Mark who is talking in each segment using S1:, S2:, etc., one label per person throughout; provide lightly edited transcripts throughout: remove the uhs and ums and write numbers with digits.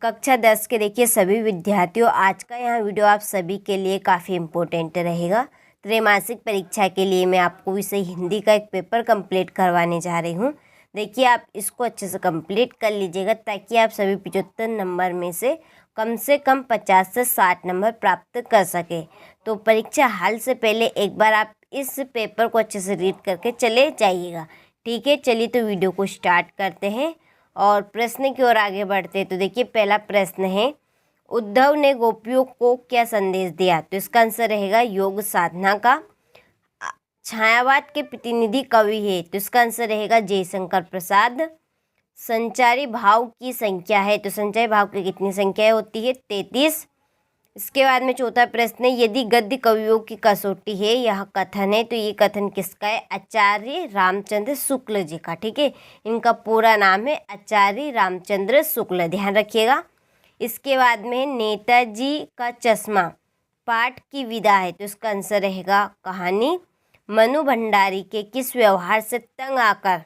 S1: कक्षा 10 के देखिए सभी विद्यार्थियों, आज का यहाँ वीडियो आप सभी के लिए काफ़ी इम्पोर्टेंट रहेगा। त्रैमासिक परीक्षा के लिए मैं आपको विषय हिंदी का एक पेपर कंप्लीट करवाने जा रही हूँ। देखिए आप इसको अच्छे से कंप्लीट कर लीजिएगा ताकि आप सभी 75 नंबर में से कम 50 से 60 नंबर प्राप्त कर सके। तो परीक्षा हाल से पहले एक बार आप इस पेपर को अच्छे से रीड करके चले जाइएगा। ठीक है, चलिए तो वीडियो को स्टार्ट करते हैं और प्रश्न की ओर आगे बढ़ते हैं। तो देखिए पहला प्रश्न है, उद्धव ने गोपियों को क्या संदेश दिया? तो इसका आंसर रहेगा योग साधना का। छायावाद के प्रतिनिधि कवि है, तो इसका आंसर रहेगा जयशंकर प्रसाद। संचारी भाव की संख्या है, तो संचारी भाव की कितनी संख्या होती है? 33। इसके बाद में चौथा प्रश्न है, यदि गद्य कवियों की कसौटी है यह कथन है, तो ये कथन किसका है? आचार्य रामचंद्र शुक्ल जी का। ठीक है, इनका पूरा नाम है आचार्य रामचंद्र शुक्ल, ध्यान रखिएगा। इसके बाद में नेताजी का चश्मा पाठ की विधा है, तो इसका आंसर रहेगा कहानी। मनु भंडारी के किस व्यवहार से तंग आकर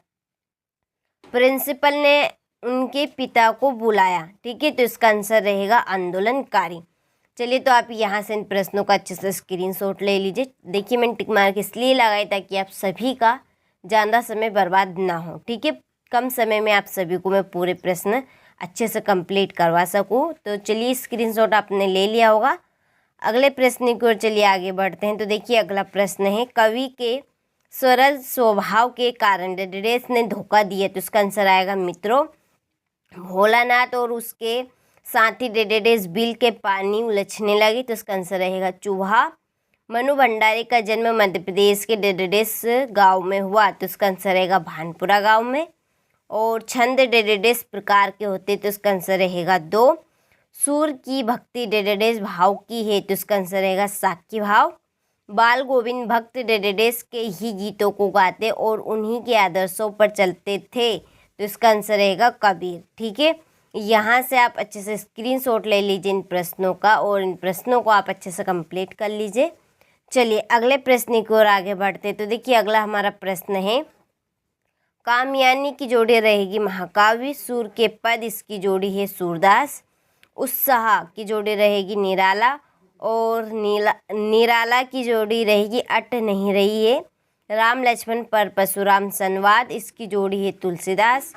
S1: प्रिंसिपल ने उनके पिता को बुलाया? ठीक है, तो इसका आंसर रहेगा आंदोलनकारी। चलिए तो आप यहाँ से इन प्रश्नों का अच्छे से स्क्रीनशॉट ले लीजिए। देखिए मैंने टिक मार्क इसलिए लगाई ताकि आप सभी का ज़्यादा समय बर्बाद ना हो। ठीक है, कम समय में आप सभी को मैं पूरे प्रश्न अच्छे से कंप्लीट करवा सकूँ। तो चलिए स्क्रीनशॉट आपने ले लिया होगा। अगले प्रश्न की ओर चलिए आगे बढ़ते हैं। तो देखिए अगला प्रश्न है, कवि के सरल स्वभाव के कारण डेडेस ने धोखा दिया, तो इसका आंसर आएगा मित्रों भोलानाथ और उसके साथ ही डेडेस बिल के पानी उलझने लगी, तो इसका आंसर रहेगा चूहा। मनु भंडारी का जन्म मध्य प्रदेश के डेडेस गांव में हुआ, तो इसका आंसर रहेगा भानपुरा गांव में। और छंद डेडेस प्रकार के होते, तो इसका आंसर रहेगा 2। सूर की भक्ति डेडेस भाव की है, तो इसका आंसर रहेगा साक्य भाव। बाल गोविंद भक्त डेडेस के ही गीतों को गाते और उन्हीं के आदर्शों पर चलते थे, तो इसका आंसर रहेगा कबीर। ठीक है, यहाँ से आप अच्छे से स्क्रीनशॉट ले लीजिए इन प्रश्नों का और इन प्रश्नों को आप अच्छे से कंप्लीट कर लीजिए। चलिए अगले प्रश्न की ओर आगे बढ़ते। तो देखिए अगला हमारा प्रश्न है, कामयानी की जोड़ी रहेगी महाकाव्य, सूर के पद इसकी जोड़ी है सूरदास। उत्साह की जोड़ी रहेगी निराला और निराला की जोड़ी रहेगी अट नहीं रही है। राम लक्ष्मण पर परशुराम संवाद इसकी जोड़ी है तुलसीदास।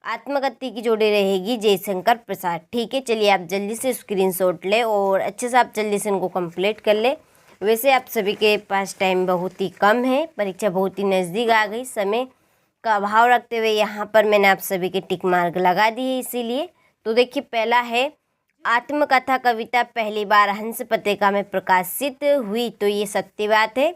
S1: आत्मकथ्य की जोड़ी रहेगी जयशंकर प्रसाद। ठीक है, चलिए आप जल्दी से स्क्रीनशॉट ले और अच्छे से आप जल्दी से इनको कंप्लीट कर ले। वैसे आप सभी के पास टाइम बहुत ही कम है, परीक्षा बहुत ही नज़दीक आ गई, समय का अभाव रखते हुए यहाँ पर मैंने आप सभी के टिक मार्क लगा दी है इसीलिए। तो देखिए पहला है, आत्मकथा कविता पहली बार हंस पत्रिका में प्रकाशित हुई, तो ये सत्य बात है।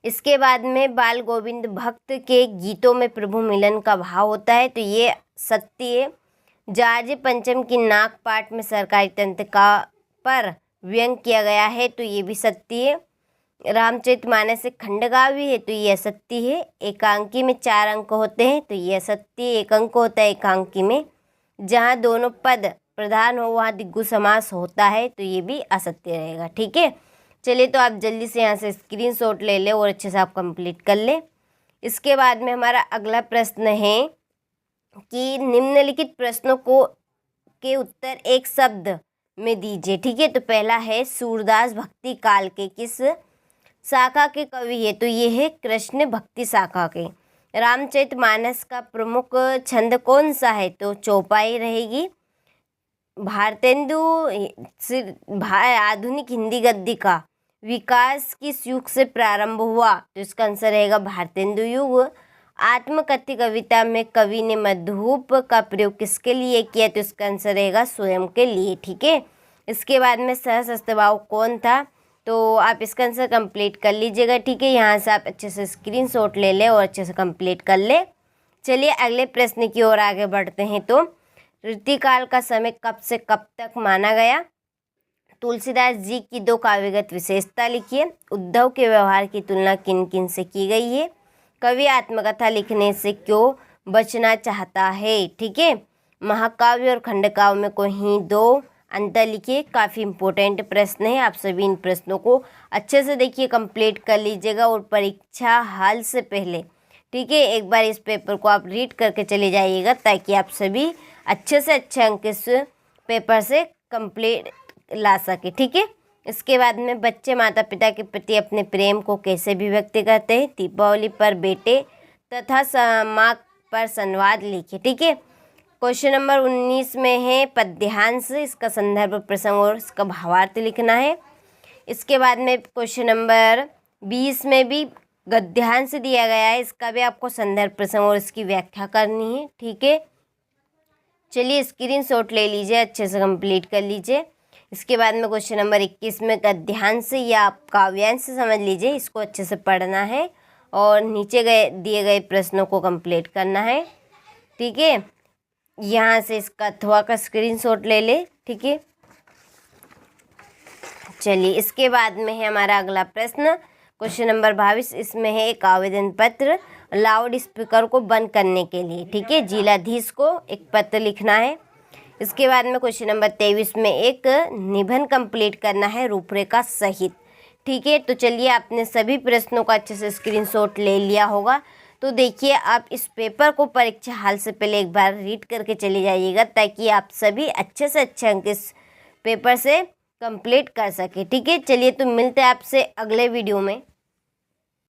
S1: इसके बाद में बाल गोविंद भक्त के गीतों में प्रभु मिलन का भाव होता है, तो ये सत्य है। जार्ज पंचम की नाग पाठ में सरकारी तंत्र का पर व्यंग किया गया है, तो ये भी सत्य है। रामचरितमानस से खंडकाव्य है, तो ये असत्य है। एकांकी में 4 अंक होते हैं, तो ये असत्य है। एक अंक होता है एकांकी में, जहाँ दोनों पद प्रधान हो वहाँ दिग्गु समास होता है, तो ये भी असत्य रहेगा। ठीक है, चलिए तो आप जल्दी से यहाँ से स्क्रीनशॉट ले लें और अच्छे से आप कंप्लीट कर लें। इसके बाद में हमारा अगला प्रश्न है कि निम्नलिखित प्रश्नों को के उत्तर एक शब्द में दीजिए। ठीक है, तो पहला है, सूरदास भक्ति काल के किस शाखा के कवि है? तो ये है कृष्ण भक्ति शाखा के। रामचरितमानस का प्रमुख छंद कौन सा है? तो चौपाई रहेगी। भारतेंदु आधुनिक हिंदी गद्य का विकास किस युग से प्रारंभ हुआ? तो इसका आंसर रहेगा भारतेंदु युग। आत्मकथ्य कविता में कवि ने मधुप का प्रयोग किसके लिए किया? तो इसका आंसर रहेगा स्वयं के लिए। ठीक है, इसके बाद में सहस्त्रभाव कौन था? तो आप इसका आंसर कंप्लीट कर लीजिएगा। ठीक है, यहाँ से आप अच्छे से स्क्रीनशॉट ले लें और अच्छे से कंप्लीट कर ले। चलिए अगले प्रश्न की ओर आगे बढ़ते हैं। तो ऋतुकाल का समय कब से कब तक माना गया? तुलसीदास जी की 2 काव्यगत विशेषता लिखिए। उद्धव के व्यवहार की तुलना किन किन से की गई है? कवि आत्मकथा लिखने से क्यों बचना चाहता है? ठीक है, महाकाव्य और खंडकाव्य में कोई 2 अंतर लिखिए। काफ़ी इंपॉर्टेंट प्रश्न है, आप सभी इन प्रश्नों को अच्छे से देखिए, कंप्लीट कर लीजिएगा और परीक्षा हाल से पहले ठीक है एक बार इस पेपर को आप रीड करके चले जाइएगा ताकि आप सभी अच्छे से अच्छे अंक इस पेपर से कंप्लीट ला सके। ठीक है, इसके बाद में बच्चे माता पिता के प्रति अपने प्रेम को कैसे भी व्यक्त करते हैं। दीपावली पर बेटे तथा माँ पर संवाद लिखे। ठीक है, क्वेश्चन नंबर 19 में है पद्यांश, इसका संदर्भ प्रसंग और इसका भावार्थ लिखना है। इसके बाद में क्वेश्चन नंबर 20 में भी गद्यांश दिया गया है, इसका भी आपको संदर्भ प्रसंग और इसकी व्याख्या करनी है। ठीक है, चलिए स्क्रीनशॉट ले लीजिए, अच्छे से कंप्लीट कर लीजिए। इसके बाद में क्वेश्चन नंबर 21 में गद्यांश या आप काव्यांश समझ लीजिए, इसको अच्छे से पढ़ना है और नीचे दिए गए प्रश्नों को कंप्लीट करना है। ठीक है, यहाँ से इसका अथवा का स्क्रीनशॉट ले ले। ठीक है, चलिए इसके बाद में है हमारा अगला प्रश्न क्वेश्चन नंबर 22। इसमें है एक आवेदन पत्र लाउड स्पीकर को बंद करने के लिए। ठीक है, जिलाधीश को एक पत्र लिखना है। इसके बाद में क्वेश्चन नंबर 23 में एक निबंध कंप्लीट करना है रूपरेखा सहित। ठीक है, तो चलिए आपने सभी प्रश्नों का अच्छे से स्क्रीनशॉट ले लिया होगा। तो देखिए आप इस पेपर को परीक्षा हाल से पहले एक बार रीड करके चले जाइएगा, ताकि आप सभी अच्छे से अच्छे अंक इस पेपर से कंप्लीट कर सके। ठीक है, चलिए तो मिलते हैं आपसे अगले वीडियो में।